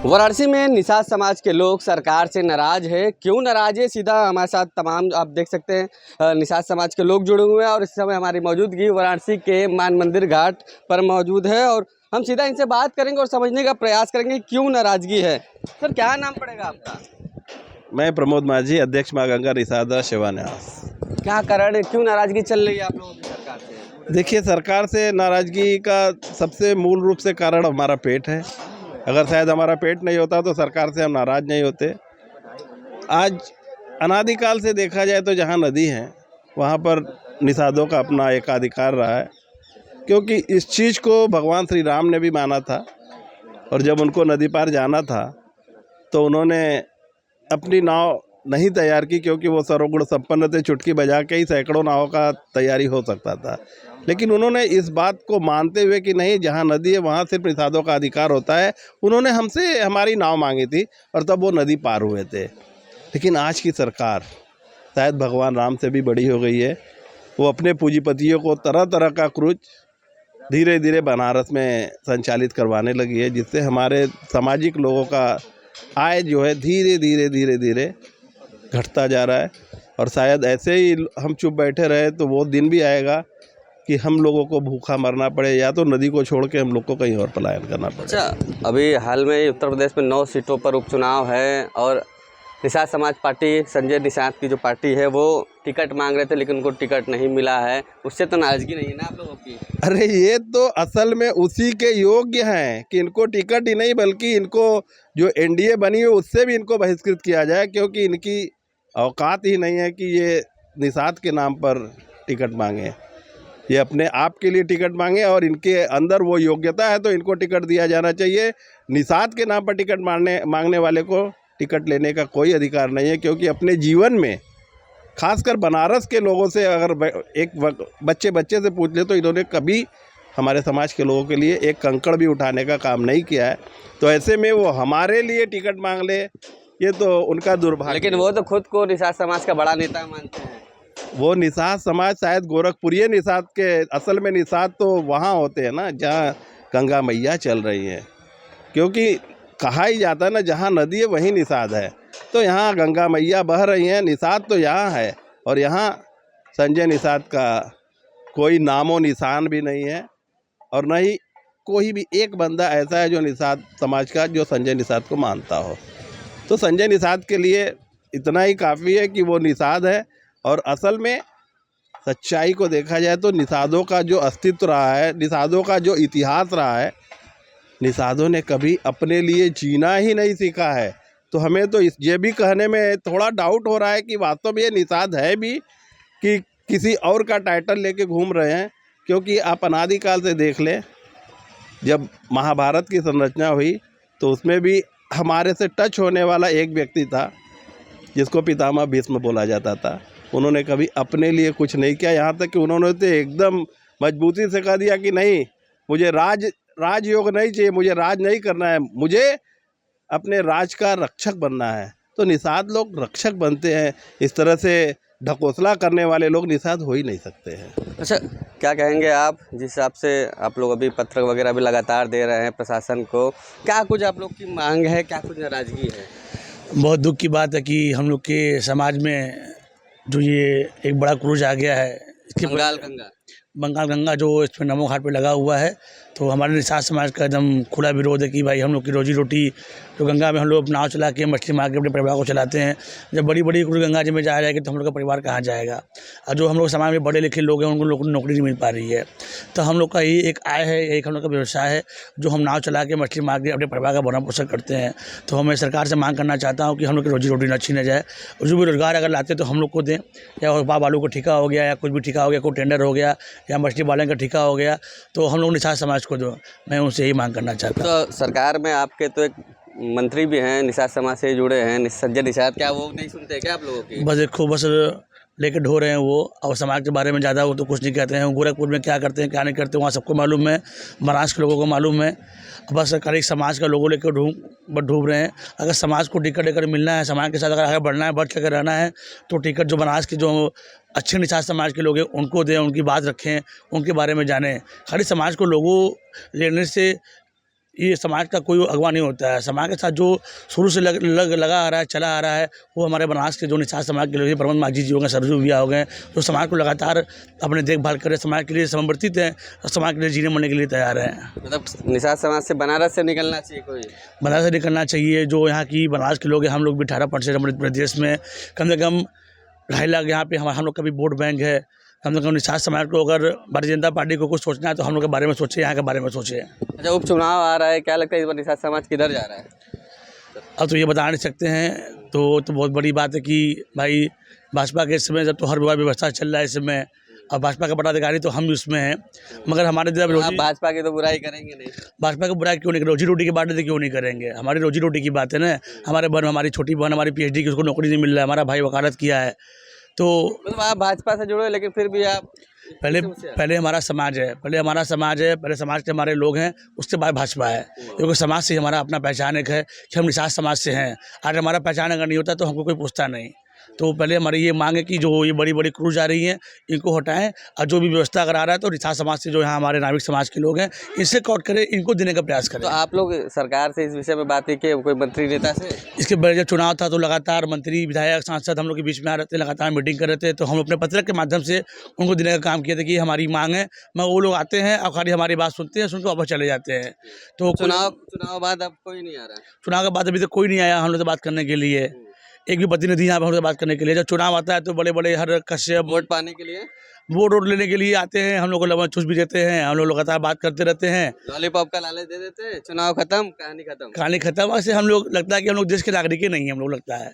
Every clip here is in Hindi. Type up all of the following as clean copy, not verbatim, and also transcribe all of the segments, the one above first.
वाराणसी में निषाद समाज के लोग सरकार से नाराज है। क्यों नाराज है, सीधा हमारे साथ तमाम आप देख सकते हैं निषाद समाज के लोग जुड़े हुए हैं और इस समय हमारी मौजूदगी वाराणसी के मान मंदिर घाट पर मौजूद है और हम सीधा इनसे बात करेंगे और समझने का प्रयास करेंगे क्यों नाराजगी है। सर, क्या नाम पड़ेगा आपका? मैं प्रमोद माझी, अध्यक्ष माँ गंगा निषाद शिवान्यास। क्या कारण है, क्यों नाराजगी चल रही है आप लोगों की सरकार से? देखिए, सरकार से नाराजगी का सबसे मूल रूप से कारण हमारा पेट है। अगर शायद हमारा पेट नहीं होता तो सरकार से हम नाराज नहीं होते। आज अनादिकाल से देखा जाए तो जहाँ नदी है वहाँ पर निषादों का अपना एकाधिकार रहा है, क्योंकि इस चीज़ को भगवान श्री राम ने भी माना था। और जब उनको नदी पार जाना था तो उन्होंने अपनी नाव नहीं तैयार की, क्योंकि वो सर्वगुण संपन्न थे, चुटकी बजा के ही सैकड़ों नावों का तैयारी हो सकता था। लेकिन उन्होंने इस बात को मानते हुए कि नहीं, जहाँ नदी है वहाँ सिर्फ निषादों का अधिकार होता है, उन्होंने हमसे हमारी नाव मांगी थी और तब वो नदी पार हुए थे। लेकिन आज की सरकार शायद भगवान राम से भी बड़ी हो गई है। वो अपने पूंजीपतियों को तरह तरह का क्रूज धीरे धीरे बनारस में संचालित करवाने लगी है, जिससे हमारे सामाजिक लोगों का आय जो है धीरे धीरे घटता जा रहा है। और शायद ऐसे ही हम चुप बैठे रहे तो वो दिन भी आएगा कि हम लोगों को भूखा मरना पड़े, या तो नदी को छोड़ के हम लोग को कहीं और पलायन करना पड़े। अच्छा, अभी हाल में उत्तर प्रदेश में 9 सीटों पर उपचुनाव है और निषाद समाज पार्टी, संजय निषाद की जो पार्टी है वो टिकट मांग रहे थे लेकिन उनको टिकट नहीं मिला है। उससे तो नाराजगी नहीं है ना आप लोगों की? अरे, ये तो असल में उसी के योग्य हैं कि इनको टिकट ही नहीं बल्कि इनको जो एनडीए बनी है उससे भी इनको बहिष्कृत किया जाए, क्योंकि इनकी औकात ही नहीं है कि ये निषाद के नाम पर टिकट मांगे। ये अपने आप के लिए टिकट मांगे और इनके अंदर वो योग्यता है तो इनको टिकट दिया जाना चाहिए। निषाद के नाम पर टिकट मांगने वाले को टिकट लेने का कोई अधिकार नहीं है, क्योंकि अपने जीवन में खासकर बनारस के लोगों से अगर एक बच्चे से पूछ ले तो इन्होंने कभी हमारे समाज के लोगों के लिए एक कंकड़ भी उठाने का काम नहीं किया है। तो ऐसे में वो हमारे लिए टिकट मांग ले, ये तो उनका दुर्भाग्य। लेकिन वो तो खुद को निषाद समाज का बड़ा नेता मानते हैं। वो निषाद समाज शायद गोरखपुरिये निषाद के, असल में निषाद तो वहाँ होते हैं ना जहाँ गंगा मैया चल रही हैं, क्योंकि कहा ही जाता है ना, जहाँ नदी है वहीं निषाद है। तो यहाँ गंगा मैया बह रही हैं, निषाद तो यहाँ है। और यहाँ संजय निषाद का कोई नामो निशान भी नहीं है और न ही कोई भी एक बंदा ऐसा है जो निषाद समाज का जो संजय निषाद को मानता हो। तो संजय निषाद के लिए इतना ही काफ़ी है कि वो निषाद है। और असल में सच्चाई को देखा जाए तो निषादों का जो अस्तित्व रहा है, निषादों का जो इतिहास रहा है, निषादों ने कभी अपने लिए जीना ही नहीं सीखा है। तो हमें तो ये भी कहने में थोड़ा डाउट हो रहा है कि वास्तव में ये निषाद है भी कि किसी और का टाइटल लेके घूम रहे हैं। क्योंकि आप अनादिकाल से देख लें, जब महाभारत की संरचना हुई तो उसमें भी हमारे से टच होने वाला एक व्यक्ति था जिसको पितामह भीष्म बोला जाता था। उन्होंने कभी अपने लिए कुछ नहीं किया, यहाँ तक कि उन्होंने तो एकदम मजबूती से कह दिया कि नहीं, मुझे राजयोग नहीं चाहिए, मुझे राज नहीं करना है, मुझे अपने राज का रक्षक बनना है। तो निषाद लोग रक्षक बनते हैं, इस तरह से ढकोसला करने वाले लोग निषाद हो ही नहीं सकते हैं। अच्छा, क्या कहेंगे आप, जिस हिसाब से आप लोग अभी पत्र वगैरह भी लगातार दे रहे हैं प्रशासन को, क्या कुछ आप लोग की मांग है, क्या कुछ नाराजगी है? बहुत दुख की बात है कि हम लोग के समाज में जो ये एक बड़ा क्रूज आ गया है, इसके बंगाल गंगा जो इस पर नमो घाट पे लगा हुआ है, तो हमारे निषाद समाज का एकदम खुला विरोध है कि भाई हम लोग की रोजी रोटी जो गंगा में हम लोग नाव चला के मछली मार के अपने परिवार को चलाते हैं, जब बड़ी बड़ी क्रूज गंगा जी में जाया जाएगी तो हम लोग का परिवार कहाँ जाएगा? और जो हम लोग समाज में पढ़े लिखे लोग हैं उनको लोगों को नौकरी नहीं मिल पा रही है। तो हम लोग का यही एक आय है, एक हम लोग का व्यवसाय है जो हम नाव चला के मछली मार के अपने परिवार का भरण पोषण करते हैं। तो मैं सरकार से मांग करना चाहता हूँ कि हम लोग की रोजी रोटी न छीना जाए और जो भी रोजगार अगर लाते तो हम लोग को दें, या बालू को ठेका हो गया या कुछ भी ठेका हो गया, कोई टेंडर हो गया या मछली पालन का ठेका हो गया, तो हम लोग निषाद समाज को दो। मैं उनसे यही मांग करना चाहता हूँ। तो सरकार में आपके तो एक मंत्री भी हैं निषाद समाज से जुड़े हैं, संजय निषाद, क्या वो नहीं सुनते क्या आप लोगों की? बस देखो, बस लेके ढो रहे हैं वो, और समाज के बारे में ज़्यादा वो तो कुछ नहीं कहते हैं। गोरखपुर में क्या करते हैं क्या नहीं करते वहाँ सबको मालूम है, महाराष्ट्र के लोगों को मालूम है। बस सरकारी समाज का लोगों लेकर ढूंढ रहे हैं। अगर समाज को टिकट लेकर मिलना है, समाज के साथ अगर आगे बढ़ना है, बढ़ चढ़ कर रहना है, तो टिकट जो बनारस के जो अच्छे निषाद समाज के लोग हैं उनको दें, उनकी बात रखें, उनके बारे में जानें। खाली समाज को लोगों लेने से ये समाज का कोई अगवा नहीं होता है। समाज के साथ जो शुरू से लगा आ रहा है, चला आ रहा है, वो हमारे बनारस के जो निषाद समाज के लोग, प्रमोद माझी जी हो गए, सरजू भैया हो गए, जो समाज को लगातार अपने देखभाल कर रहे, समाज के लिए समर्पित हैं और समाज के लिए जीने मरने के लिए तैयार हैं। मतलब निषाद समाज से बनारस से निकलना चाहिए कोई। बनारस से निकलना चाहिए। जो यहाँ की बनारस के लोग हैं, हम लोग भी 18% मध्य प्रदेश में कम से कम 2.5 लाख यहाँ पे हम लोग का भी वोट बैंक है। कम से कम निषाद समाज को अगर भारतीय जनता पार्टी को कुछ सोचना है तो हम लोग के बारे में सोचे, यहाँ के बारे में सोचे। अच्छा, उपचुनाव आ रहा है, क्या लगता है इस बार निषाद समाज किधर जा रहा है? अब तो ये बता नहीं सकते हैं, तो बहुत बड़ी बात है कि भाई भाजपा के समय जब तो हर व्यवस्था चल रहा है इस समय, और भाजपा का पदाधिकारी तो हम भी उसमें हैं, मगर हमारे जब आप भाजपा की तो बुराई करेंगे नहीं। भाजपा की बुराई क्यों नहीं, रोजी रोटी की बात क्यों नहीं करेंगे? हमारी रोजी रोटी की बात है ना। हमारे बहन, हमारी छोटी बहन, हमारी PhD की, उसको नौकरी नहीं मिल रहा है, हमारा भाई वकालत किया है। तो मतलब आप भाजपा से जुड़े, लेकिन फिर भी आप पहले हमारा समाज है, पहले समाज के हमारे लोग हैं, उसके बाद भाजपा है। क्योंकि समाज से हमारा अपना पहचान एक है कि हम निषाद समाज से हैं। आज हमारा पहचान अगर नहीं होता तो हमको कोई पूछता नहीं। तो पहले हमारी ये मांग है कि जो ये बड़ी बड़ी क्रूज आ रही हैं, इनको हटाएं, और जो भी व्यवस्था अगर आ रहा है तो निषाद समाज से जो यहाँ हमारे नाविक समाज के लोग हैं, इनसे कॉट करें, इनको देने का प्रयास करें। तो आप लोग सरकार से इस विषय में बात की कोई मंत्री नेता से? इसके पहले जब चुनाव था तो लगातार मंत्री, विधायक, सांसद हम लोग के बीच में आ रहे थे, लगातार मीटिंग कर रहे थे। तो हम अपने पत्रक के माध्यम से उनको देने का काम किया था कि हमारी मांग है, मगर वो लोग आते हैं और खाली हमारी बात सुनते हैं, सुनकर वापस चले जाते हैं। तो चुनाव बाद अब कोई नहीं आ रहा है? चुनाव के बाद अभी तक कोई नहीं आया हम लोग से बात करने के लिए। एक भी प्रतिनिधि यहाँ पर हम लोग से बात करने के लिए। जब चुनाव आता है तो बड़े बड़े हर कश्यप वोट पाने के लिए, वोट लेने के लिए आते हैं, हम लोग को लवन चूस भी देते हैं, हम लोग लगातार बात करते रहते हैं। लॉलीपॉप का लालच दे देते हैं, चुनाव खत्म, कहानी खत्म। ऐसे हम लोग लगता है कि हम लोग देश के नागरिक ही नहीं है, हम लोग लगता है।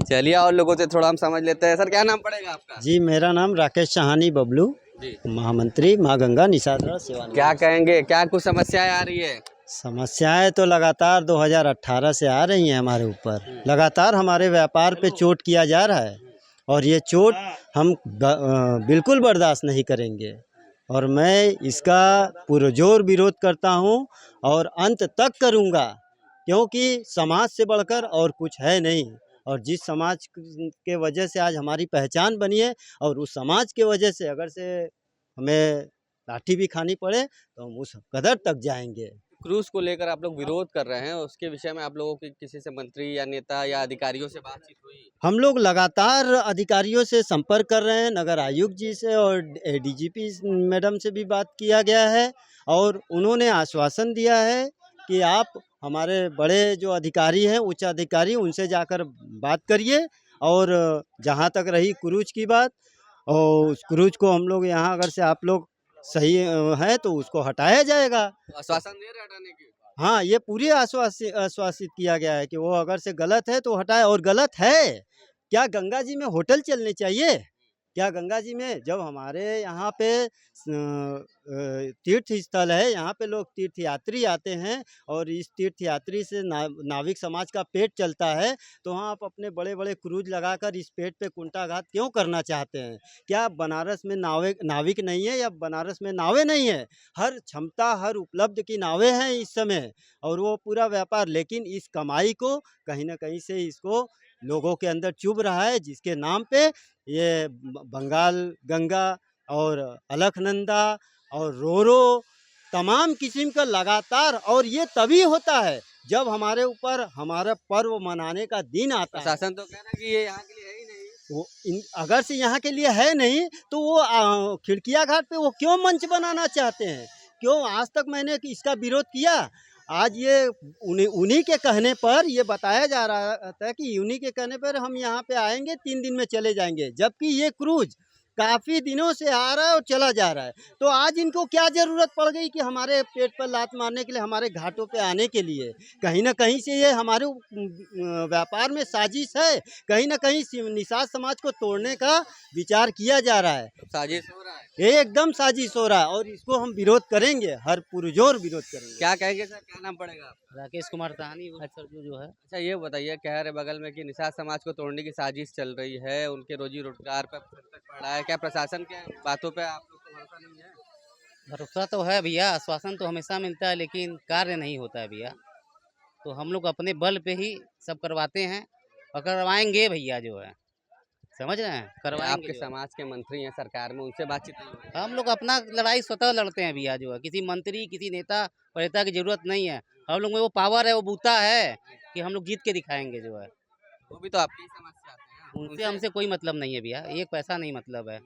चलिए और लोगों से थोड़ा हम समझ लेते हैं। सर, क्या नाम पड़ेगा आपका? जी, मेरा नाम राकेश चहानी बबलू, महामंत्री माँ गंगा निषाद सेवा। क्या कहेंगे, क्या कुछ समस्याएं आ रही है? समस्याएं तो लगातार 2018 से आ रही हैं हमारे ऊपर। लगातार हमारे व्यापार पे चोट किया जा रहा है और ये चोट हम बिल्कुल बर्दाश्त नहीं करेंगे और मैं इसका पुरजोर विरोध करता हूं और अंत तक करूंगा, क्योंकि समाज से बढ़कर और कुछ है नहीं। और जिस समाज के वजह से आज हमारी पहचान बनी है और उस समाज के वजह से अगर से हमें लाठी भी खानी पड़े तो हम उस कदर तक जाएंगे। क्रूज को लेकर आप लोग विरोध कर रहे हैं, उसके विषय में आप लोगों की किसी से मंत्री या नेता या अधिकारियों से बातचीत हुई? हम लोग लगातार अधिकारियों से संपर्क कर रहे हैं, नगर आयुक्त जी से और DGP मैडम से भी बात किया गया है और उन्होंने आश्वासन दिया है कि आप हमारे बड़े जो अधिकारी हैं, उच्च अधिकारी, उनसे जाकर बात करिए। और जहां तक रही क्रूज की बात, और उस क्रूज को हम लोग यहाँ अगर से आप लोग सही है तो उसको हटाया जाएगा। आश्वासन दे रहे हटाने की? हाँ, ये पूरी आश्वासित किया गया है कि वो अगर से गलत है तो हटाए। और गलत है क्या? गंगा जी में होटल चलने चाहिए क्या? गंगा जी में जब हमारे यहाँ पे तीर्थ स्थल है, यहाँ पे लोग तीर्थयात्री आते हैं और इस तीर्थयात्री से नाविक समाज का पेट चलता है, तो वहाँ आप अपने बड़े बड़े क्रूज लगाकर इस पेट पे कुंठाघात क्यों करना चाहते हैं? क्या बनारस में नाविक नहीं है या बनारस में नावें नहीं है? हर क्षमता, हर उपलब्ध की नावें हैं इस समय और वो पूरा व्यापार, लेकिन इस कमाई को कहीं ना कहीं से इसको लोगों के अंदर चुभ रहा है, जिसके नाम पे ये बंगाल गंगा और अलकनंदा और रोरो तमाम किस्म का लगातार। और ये तभी होता है जब हमारे ऊपर हमारा पर्व मनाने का दिन आता है। प्रशासन तो कहना कि ये यहाँ के लिए है ही नहीं। वो अगर से यहाँ के लिए है नहीं तो वो खिड़किया घाट पे वो क्यों मंच बनाना चाहते हैं? क्यों? आज तक मैंने इसका विरोध किया। आज ये उन्हीं के कहने पर ये बताया जा रहा था कि उन्हीं के कहने पर हम यहाँ पे आएंगे, 3 दिन में चले जाएंगे, जबकि ये क्रूज काफ़ी दिनों से आ रहा है और चला जा रहा है। तो आज इनको क्या ज़रूरत पड़ गई कि हमारे पेट पर लात मारने के लिए, हमारे घाटों पे आने के लिए? कहीं ना कहीं से ये हमारे व्यापार में साजिश है, कहीं ना कहीं निषाद समाज को तोड़ने का विचार किया जा रहा है। साजिश हो रहा है, एकदम साजिश हो रहा है और इसको हम विरोध करेंगे, हर पुरजोर विरोध करेंगे। क्या कहेंगे सर, क्या नाम पड़ेगा? राकेश कुमार ताहानी सर जो है। अच्छा, ये बताइए, कह रहे बगल में कि निषाद समाज को तोड़ने की साजिश चल रही है, उनके रोजी रोजगार पर संकट पड़ रहा है, क्या प्रशासन के बातों पे आप लोग को भरोसा नहीं है? भरोसा तो है भैया, आश्वासन तो हमेशा मिलता है लेकिन कार्य नहीं होता है भैया। तो हम लोग अपने बल पे ही सब करवाते हैं और करवाएंगे भैया। जो है समझ रहे हैं, करवाएंगे आपके जो है। समाज के मंत्री हैं सरकार में, उनसे बातचीत नहीं हो रही? हम लोग अपना लड़ाई स्वतः लड़ते हैं भैया जो है, किसी मंत्री किसी नेता प्रेता की जरूरत नहीं है। हम लोग में वो पावर है, वो बूता है कि हम लोग जीत के दिखाएंगे जो है। वो भी तो आपके ही समाज से आते हैं ना, उनसे हमसे कोई मतलब नहीं है भैया, एक पैसा नहीं मतलब है।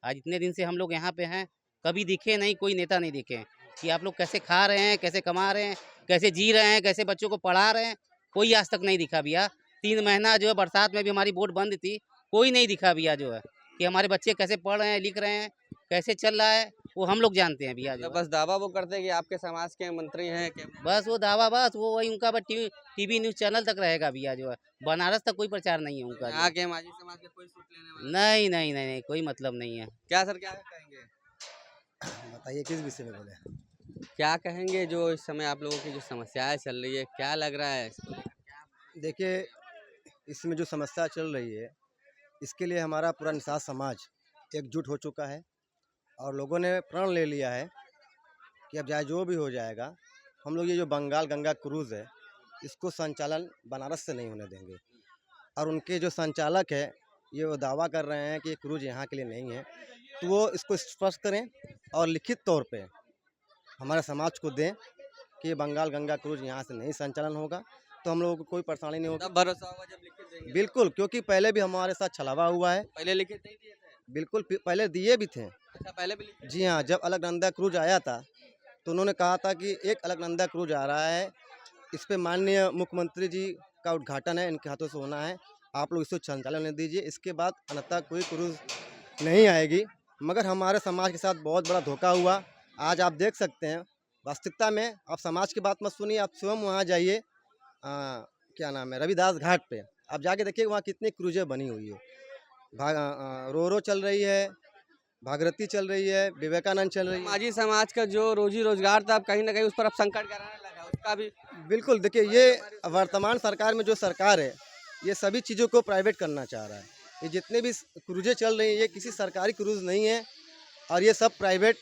आज इतने दिन से हम लोग यहाँ पे हैं, कभी दिखे नहीं, कोई नेता नहीं दिखे कि आप लोग कैसे खा रहे हैं, कैसे कमा रहे हैं, कैसे जी रहे हैं, कैसे बच्चों को पढ़ा रहे हैं, कोई आज तक नहीं दिखा भैया। 3 महीना जो है बरसात में भी हमारी बोर्ड बंद थी, कोई नहीं दिखा भैया जो है कि हमारे बच्चे कैसे पढ़ रहे हैं, लिख रहे हैं, कैसे चल रहा है, वो हम लोग जानते हैं भैया जो तो है। बस दावा वो करते हैं कि आपके समाज के मंत्री हैं कि बस वो दावा, बस वो वही उनका बस टीवी न्यूज़ चैनल तक रहेगा भैया जो है, बनारस तक कोई प्रचार नहीं है उनका जो यहाँ है। के माजी समाज के कोई सूट लेने वाला नहीं नहीं नहीं नहीं, कोई मतलब नहीं है। क्या सर, क्या कहेंगे? बताइए किस विषय में बोले। क्या कहेंगे जो इस समय आप लोगों की जो समस्याएं चल रही है, क्या लग रहा है इसको लेकर? देखिए, इसमें जो समस्या चल रही है, इसके लिए हमारा पूरा निषाद समाज एकजुट हो चुका है और लोगों ने प्रण ले लिया है कि अब चाहे जो भी हो जाएगा, हम लोग ये जो बंगाल गंगा क्रूज़ है, इसको संचालन बनारस से नहीं होने देंगे। और उनके जो संचालक है, ये वो दावा कर रहे हैं कि ये क्रूज़ यहाँ के लिए नहीं है, तो वो इसको स्पष्ट करें और लिखित तौर पे हमारे समाज को दें कि ये बंगाल गंगा क्रूज़ यहाँ से नहीं संचालन होगा, तो हम लोगों को कोई परेशानी नहीं होगी। तब भरोसा होगा जब लिखित देंगे। बिल्कुल, क्योंकि पहले भी हमारे साथ छलावा हुआ है। पहले लिखित नहीं दिए थे? बिल्कुल, पहले दिए भी थे। अच्छा, पहले भी लिखित? जी हाँ, जब अलकनंदा क्रूज़ आया था, तो उन्होंने कहा था कि एक अलकनंदा क्रूज़ आ रहा है, इस पे माननीय मुख्यमंत्री जी का उद्घाटन है, इनके हाथों से होना है, आप लोग इसको संचालन होने दीजिए, इसके बाद अन्यथा कोई क्रूज़ नहीं आएगी। मगर हमारे समाज के साथ बहुत बड़ा धोखा हुआ। आज आप देख सकते हैं, वास्तविकता में आप समाज की बात मत सुनिए, आप स्वयं वहाँ जाइए, क्या नाम है, रविदास घाट पे, आप जाके देखिए वहाँ कितनी क्रूज़ें बनी हुई है। रोरो चल रही है, भागीरथी चल रही है, विवेकानंद चल रही है। माजी समाज का जो रोजी रोजगार था, अब कहीं ना कहीं उस पर अब संकट कराने लगा, उसका भी बिल्कुल, देखिए ये वर्तमान सरकार में जो सरकार है, ये सभी चीज़ों को प्राइवेट करना चाह रहा है। ये जितने भी क्रूज़ें चल रही हैं, ये किसी सरकारी क्रूज़ नहीं है और ये सब प्राइवेट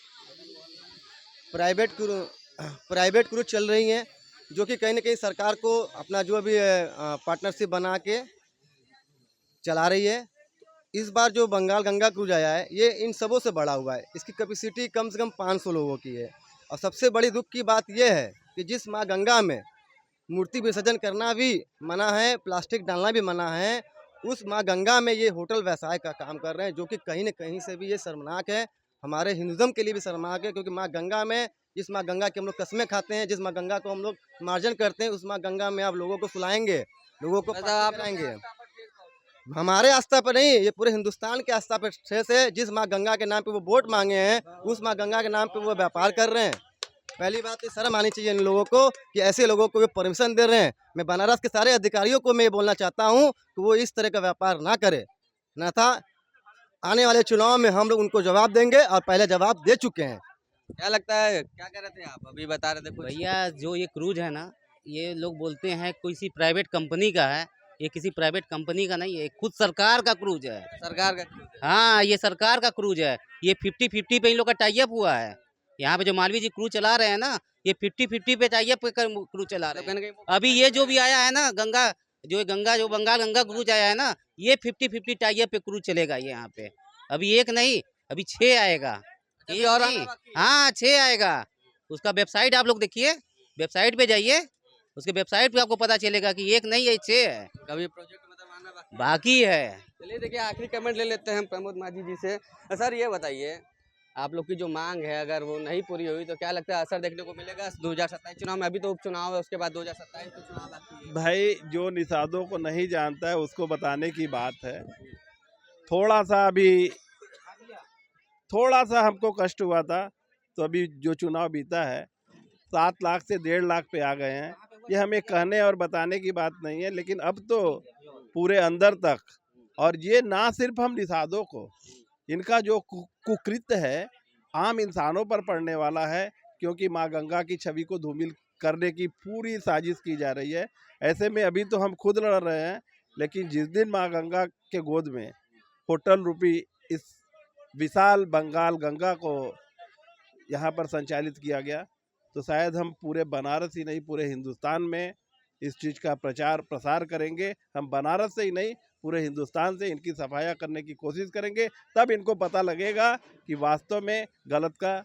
क्रूज़ चल रही हैं, जो कि कहीं न कहीं सरकार को अपना जो भी पार्टनरशिप बना के चला रही है। इस बार जो बंगाल गंगा क्रूज़ आया है, ये इन सबों से बड़ा हुआ है। इसकी कैपेसिटी कम से कम 500 लोगों की है और सबसे बड़ी दुःख की बात ये है कि जिस माँ गंगा में मूर्ति विसर्जन करना भी मना है, प्लास्टिक डालना भी मना है, उस माँ गंगा में ये होटल व्यवसाय का काम कर रहे हैं, जो कि कहीं न कहीं से भी ये शर्मनाक है। हमारे हिंदुज़्म के लिए भी शर्मनाक है, क्योंकि माँ गंगा में, जिस माँ गंगा की हम लोग कस्में खाते हैं, जिस माँ गंगा को हम लोग मार्जन करते हैं, उस माँ गंगा में आप लोगों को सुलाएंगे, लोगों को वैसे आप कराएंगे। हमारे आस्था पर नहीं, ये पूरे हिंदुस्तान के आस्था पर शेष है। जिस माँ गंगा के नाम पे वो वोट मांगे हैं, उस माँ गंगा के नाम पे वो व्यापार कर रहे हैं। पहली बात तो शर्म आनी चाहिए इन लोगों को कि ऐसे लोगों को वे परमिशन दे रहे हैं। मैं बनारस के सारे अधिकारियों को मैं ये बोलना चाहता हूँ कि वो इस तरह का व्यापार ना करे, ना था आने वाले चुनाव में हम लोग उनको जवाब देंगे और पहले जवाब दे चुके हैं। क्या लगता है, क्या कह रहे थे आप, अभी बता रहे थे कुछ? भैया जो ये क्रूज है ना, ये लोग बोलते हैं किसी प्राइवेट कंपनी का है, ये किसी प्राइवेट कंपनी का नहीं है, खुद सरकार का क्रूज है। सरकार का क्रूज है। हाँ, ये सरकार का क्रूज है। ये 50-50 पे इन लोग का टाई अप हुआ है। यहाँ पे जो मालवीय जी क्रूज चला रहे हैं ना, ये 50-50 पे टाई अप कर क्रूज चला रहे कहीं ना हैं। कहीं अभी ये जो भी आया है ना गंगा, जो बंगाल गंगा क्रूज आया है ना, ये 50-50 टाई अप पे क्रूज चलेगा ये यहाँ पे। अभी एक नहीं, अभी 6 आएगा। अभी एक और नहीं, आना बाकी है। हाँ 6 आएगा। उसका वेबसाइट आप लोग देखिए, वेबसाइट पे जाइए, उसके वेबसाइट पे आपको पता चलेगा कि एक नहीं है, 6 है, कभी प्रोजेक्ट मतलब आना बाकी है। बाकी है। चलिए देखिए, आखिरी कमेंट ले लेते हैं हम प्रमोद माझी जी से। सर ये बताइए, आप लोग की जो मांग है, अगर वो नहीं पूरी हुई तो क्या लगता है असर देखने को मिलेगा 2027 चुनाव में? अभी तो उपचुनाव है, उसके बाद 2027 में चुनाव बाकी है। भाई जो निषादों को नहीं जानता है उसको बताने की बात है। थोड़ा सा हमको कष्ट हुआ था, तो अभी जो चुनाव बीता है 7 लाख से 1.5 लाख पे आ गए हैं। ये हमें कहने और बताने की बात नहीं है, लेकिन अब तो पूरे अंदर तक, और ये ना सिर्फ हम निषादों को, इनका जो कुकृत्य है आम इंसानों पर पड़ने वाला है, क्योंकि माँ गंगा की छवि को धूमिल करने की पूरी साजिश की जा रही है। ऐसे में अभी तो हम खुद लड़ रहे हैं, लेकिन जिस दिन माँ गंगा के गोद में होटल रूपी इस विशाल बंगाल गंगा को यहाँ पर संचालित किया गया, तो शायद हम पूरे बनारस ही नहीं, पूरे हिंदुस्तान में इस चीज़ का प्रचार प्रसार करेंगे। हम बनारस से ही नहीं, पूरे हिंदुस्तान से इनकी सफाया करने की कोशिश करेंगे, तब इनको पता लगेगा कि वास्तव में गलत का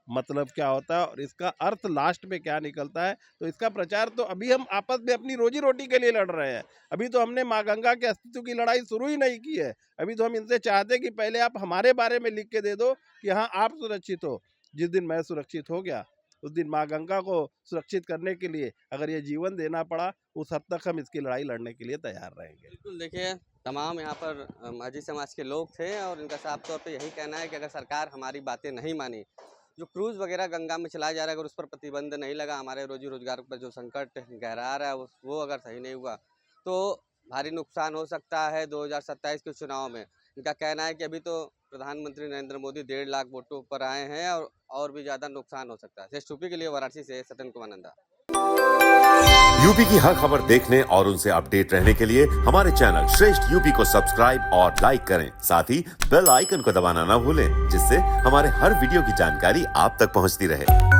मतलब क्या होता है और इसका अर्थ लास्ट में क्या निकलता है। तो इसका प्रचार तो अभी हम आपस में अपनी रोजी रोटी के लिए लड़ रहे हैं, अभी तो हमने माँ गंगा के अस्तित्व की लड़ाई शुरू ही नहीं की है। अभी तो हम इनसे चाहते हैं कि पहले आप हमारे बारे में लिख के दे दो कि हाँ आप सुरक्षित हो। जिस दिन मैं सुरक्षित हो गया उस दिन माँ गंगा को सुरक्षित करने के लिए अगर ये जीवन देना पड़ा, उस हद तक हम इसकी लड़ाई लड़ने के लिए तैयार रहेंगे। बिल्कुल, देखिए तमाम यहाँ पर माझी समाज के लोग थे और इनका साफ तौर पे यही कहना है कि अगर सरकार हमारी बातें नहीं मानी, जो क्रूज़ वगैरह गंगा में चलाया जा रहा है, अगर उस पर प्रतिबंध नहीं लगा, हमारे रोजी रोजगार पर जो संकट गहरा रहा है वो अगर सही नहीं हुआ तो भारी नुकसान हो सकता है 2027 के चुनाव में। इनका कहना है कि अभी तो प्रधानमंत्री नरेंद्र मोदी 1.5 लाख वोटों पर आए हैं और भी ज़्यादा नुकसान हो सकता है। देश टूपी के लिए वाराणसी से सत्यन कुमार नंदा। यूपी की हर खबर देखने और उनसे अपडेट रहने के लिए हमारे चैनल श्रेष्ठ यूपी को सब्सक्राइब और लाइक करें। साथ ही बेल आइकन को दबाना ना भूलें, जिससे हमारे हर वीडियो की जानकारी आप तक पहुंचती रहे।